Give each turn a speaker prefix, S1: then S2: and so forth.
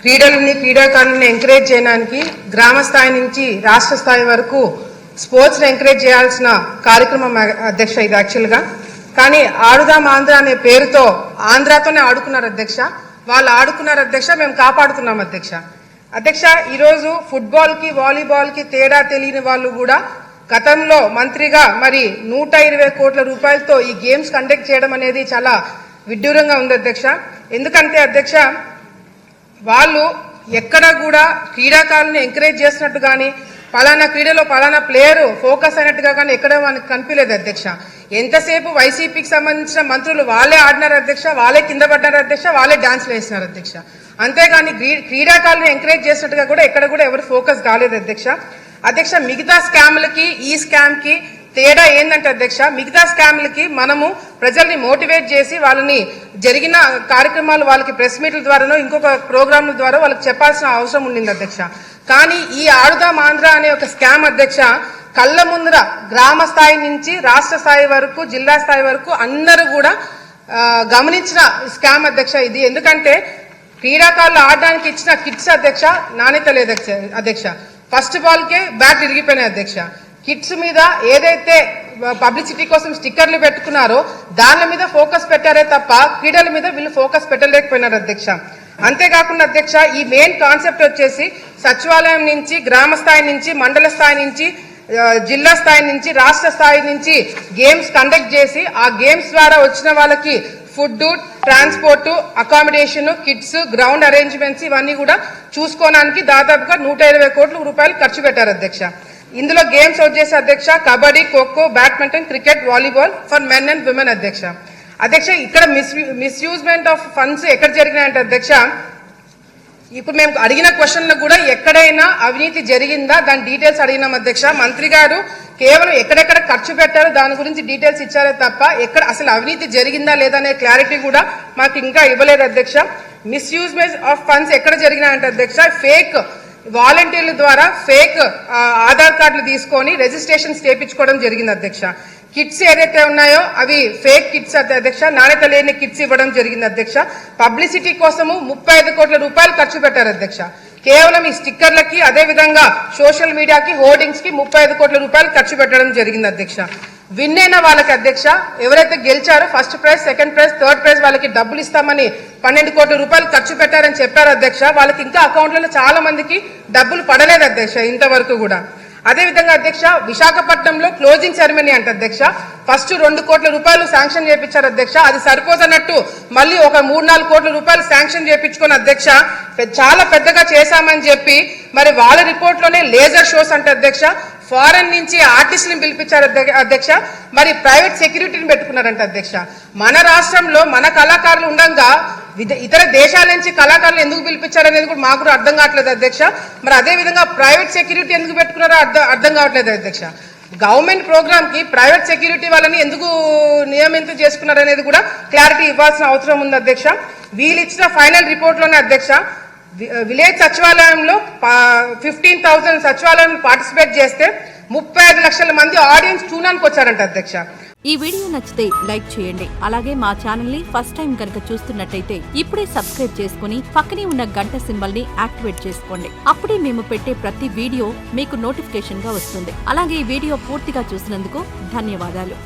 S1: క్రీడాకారులను ఎంకరేజ్ చేయడానికి గ్రామ స్థాయి నుంచి రాష్ట్ర స్థాయి వరకు స్పోర్ట్స్ని ఎంకరేజ్ చేయాల్సిన కార్యక్రమం అధ్యక్ష ఇది యాక్చువల్గా. కానీ ఆడుదాం ఆంధ్ర అనే పేరుతో ఆంధ్రాతోనే ఆడుకున్నారు అధ్యక్ష. వాళ్ళు ఆడుకున్నారు అధ్యక్ష, మేము కాపాడుతున్నాం అధ్యక్ష. అధ్యక్ష, ఈరోజు ఫుట్బాల్కి వాలీబాల్కి తేడా తెలియని వాళ్ళు కూడా గతంలో మంత్రిగా మరి 120 కోట్ల రూపాయలతో ఈ గేమ్స్ కండక్ట్ చేయడం అనేది చాలా విడ్డూరంగా ఉంది అధ్యక్ష. ఎందుకంటే అధ్యక్ష, వాళ్ళు ఎక్కడ కూడా క్రీడాకారులను ఎంకరేజ్ చేసినట్టు కానీ పలానా క్రీడలో పలానా ప్లేయర్ ఫోకస్ అయినట్టుగా కానీ ఎక్కడ మనకు కనిపించలేదు అధ్యక్ష. ఎంతసేపు వైసీపీకి సంబంధించిన మంత్రులు వాళ్ళే ఆడినారు అధ్యక్ష, వాళ్ళే కింద పడ్డారు అధ్యక్ష, వాళ్ళే డాన్స్లు వేసినారు అధ్యక్ష. అంతేగాని క్రీడాకారులను ఎంకరేజ్ చేసినట్టుగా కూడా ఎక్కడ కూడా ఎవరు ఫోకస్ కాలేదు అధ్యక్ష. అధ్యక్ష, మిగతా స్కామ్లకి ఈ స్కామ్కి తేడా ఏంటంటే అధ్యక్ష, మిగతా స్కామ్లకి మనము ప్రజల్ని మోటివేట్ చేసి వాళ్ళని జరిగిన కార్యక్రమాలు వాళ్ళకి ప్రెస్ మీట్ల ద్వారానో ఇంకొక ప్రోగ్రాంల ద్వారా వాళ్ళకి చెప్పాల్సిన అవసరం ఉండింది అధ్యక్ష. కానీ ఈ ఆడుదాం ఆంధ్ర అనే ఒక స్కామ్ అధ్యక్ష కళ్ళ ముందర గ్రామ స్థాయి నుంచి రాష్ట్ర స్థాయి వరకు జిల్లా స్థాయి వరకు అందరూ కూడా గమనించిన స్కామ్ అధ్యక్ష ఇది. ఎందుకంటే క్రీడాకారులు ఆడడానికి ఇచ్చిన కిట్స్ అధ్యక్ష నాణ్యత లేదు అధ్యక్ష. ఫస్ట్ బాల్కే బ్యాట్ ఇరిగిపోయినాయి అధ్యక్ష. కిట్స్ మీద ఏదైతే పబ్లిసిటీ కోసం స్టిక్కర్లు పెట్టుకున్నారో దాని మీద ఫోకస్ పెట్టారే తప్ప క్రీడల మీద వీళ్ళు ఫోకస్ పెట్టలేకపోయినారు అధ్యక్ష. అంతేకాకుండా అధ్యక్ష, ఈ మెయిన్ కాన్సెప్ట్ వచ్చేసి సచివాలయం నుంచి గ్రామ స్థాయి నుంచి మండల స్థాయి నుంచి జిల్లా స్థాయి నుంచి రాష్ట్ర స్థాయి నుంచి గేమ్స్ కండక్ట్ చేసి ఆ గేమ్స్ ద్వారా వచ్చిన వాళ్ళకి food, transport, accommodation, kits, ground arrangements ఇవన్నీ కూడా చూసుకోవడానికి దాదాపుగా 120 కోట్ల రూపాయలు ఖర్చు పెట్టారు అధ్యక్ష. ఇందులో గేమ్స్ వచ్చేసి అధ్యక్ష kabaddi, kho kho, badminton, cricket, volleyball for men and women అధ్యక్ష. అధ్యక్ష, ఇక్కడ మిస్యూజ్మెంట్ ఆఫ్ ఫండ్స్ ఎక్కడ జరిగినాయంటే అధ్యక్ష, ఇప్పుడు మేము అడిగిన క్వశ్చన్లు కూడా ఎక్కడైనా అవినీతి జరిగిందా దాని డీటెయిల్స్ అడిగినాం అధ్యక్ష. మంత్రి గారు కేవలం ఎక్కడెక్కడ ఖర్చు పెట్టారో దాని గురించి డీటెయిల్స్ ఇచ్చారే తప్ప ఎక్కడ అసలు అవినీతి జరిగిందా లేదా అనే క్లారిటీ కూడా మాకు ఇంకా ఇవ్వలేదు అధ్యక్ష. మిస్యూజ్మెంట్ ఆఫ్ ఫండ్స్ ఎక్కడ జరిగినాయంటే అధ్యక్ష, ఫేక్ వాలంటీర్ల ద్వారా ఫేక్ ఆధార్ కార్డులు తీసుకొని రిజిస్ట్రేషన్స్ చేయించుకోవడం జరిగింది అధ్యక్ష. కిట్స్ ఏదైతే ఉన్నాయో అవి ఫేక్ కిట్స్ అధ్యక్ష, నాణ్యత లేని కిట్స్ ఇవ్వడం జరిగింది అధ్యక్ష. పబ్లిసిటీ కోసము 35 కోట్ల రూపాయలు ఖర్చు పెట్టారు అధ్యక్ష. కేవలం ఈ స్టిక్కర్లకి అదే విధంగా సోషల్ మీడియాకి హోర్డింగ్స్ కి 35 కోట్ల రూపాయలు ఖర్చు పెట్టడం జరిగింది అధ్యక్ష. విన్ అయిన వాళ్ళకి అధ్యక్ష, ఎవరైతే గెలిచారో first prize, second prize, third prize వాళ్ళకి డబ్బులు ఇస్తామని 12 కోట్ల రూపాయలు ఖర్చు పెట్టారని చెప్పారు అధ్యక్ష. వాళ్ళకి ఇంకా అకౌంట్లలో చాలా మందికి డబ్బులు పడలేదు అధ్యక్ష ఇంతవరకు కూడా. అదేవిధంగా అధ్యక్ష, విశాఖపట్నంలో క్లోజింగ్ సెరమనీ అంటే అధ్యక్ష ఫస్ట్ 2 కోట్ల రూపాయలు శాంక్షన్ చేయించారు అధ్యక్ష. అది సరిపోతున్నట్టు మళ్ళీ ఒక 3-4 కోట్ల రూపాయలు శాంక్షన్ చేయించుకుని అధ్యక్ష చాలా పెద్దగా చేశామని చెప్పి మరి వాళ్ళ రిపోర్ట్ లోనే లేజర్ షోస్ అంటే అధ్యక్ష ఫారెన్ నుంచి ఆర్టిస్టులను పిలిపించారు అధ్యక్ష. మరి ప్రైవేట్ సెక్యూరిటీని పెట్టుకున్నారంట అధ్యక్ష. మన రాష్ట్రంలో మన కళాకారులు ఉండగా ఇతర దేశాల నుంచి కళాకారులు ఎందుకు పిలిపించారనేది కూడా మాకు కూడా అర్థం కావట్లేదు అధ్యక్ష. మరి అదే విధంగా ప్రైవేట్ సెక్యూరిటీ ఎందుకు పెట్టుకున్నారో అర్థం కావట్లేదు అధ్యక్ష. గవర్నమెంట్ ప్రోగ్రామ్ కి ప్రైవేట్ సెక్యూరిటీ వాళ్ళని ఎందుకు నియమితం చేసుకున్నారనేది కూడా క్లారిటీ ఇవ్వాల్సిన అవసరం ఉంది అధ్యక్ష. వీళ్ళు ఇచ్చిన ఫైనల్ రిపోర్ట్ లోనే అధ్యక్ష విలేజ్ సచివాలయంలో 15,000 సచివాలయం పార్టిసిపేట్ చేస్తే 35 లక్షల మంది ఆడియన్స్ చూడడానికి వచ్చారంట అధ్యక్ష.
S2: ఈ వీడియో నచ్చితే లైక్ చేయండి. అలాగే మా ఛానల్ ని ఫస్ట్ టైం కనుక చూస్తున్నట్టయితే ఇప్పుడే సబ్స్క్రైబ్ చేసుకుని పక్కనే ఉన్న గంట సింబల్ ని యాక్టివేట్ చేసుకోండి. అప్పుడే మేము పెట్టే ప్రతి వీడియో మీకు నోటిఫికేషన్ గా వస్తుంది. అలాగే ఈ వీడియో పూర్తిగా చూసినందుకు ధన్యవాదాలు.